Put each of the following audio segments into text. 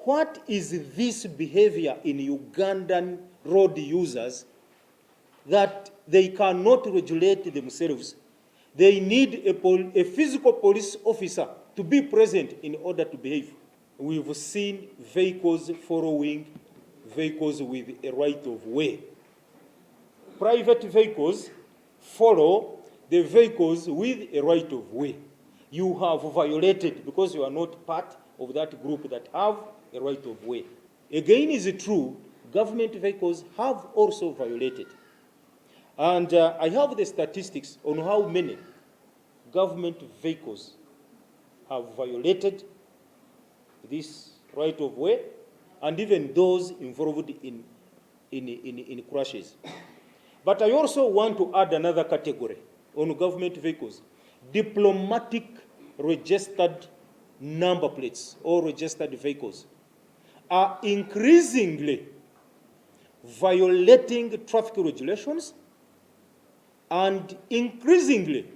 what is this behavior in Ugandan road users that they cannot regulate themselves? They need a physical police officer to be present in order to behave. We've seen vehicles following vehicles with a right of way. Private vehicles follow the vehicles with a right of way. You have violated because you are not part of that group that have a right of way. Again, is it true, government vehicles have also violated. And I have the statistics on how many government vehicles have violated this right of way, and even those involved in crashes. But I also want to add another category on government vehicles: diplomatic registered number plates or registered vehicles are increasingly violating traffic regulations and increasingly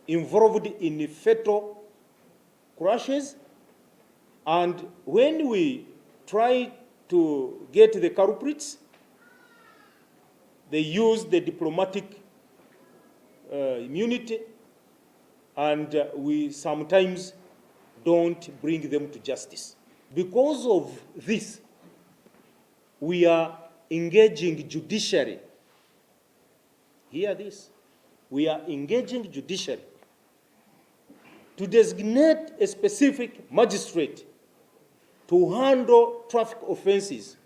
involved in fatal crashes. And when we try to get the culprits, they use the diplomatic immunity, and we sometimes don't bring them to justice. Because of this, we are engaging judiciary. Hear this. We are engaging judiciary to designate a specific magistrate to handle traffic offenses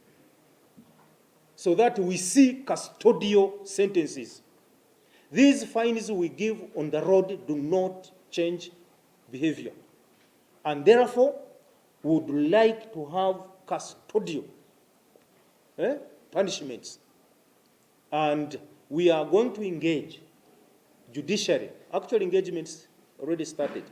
so that we see custodial sentences. These fines we give on the road do not change behavior. And therefore, we would like to have custodial punishments. And we are going to engage judiciary. Actual engagements already started.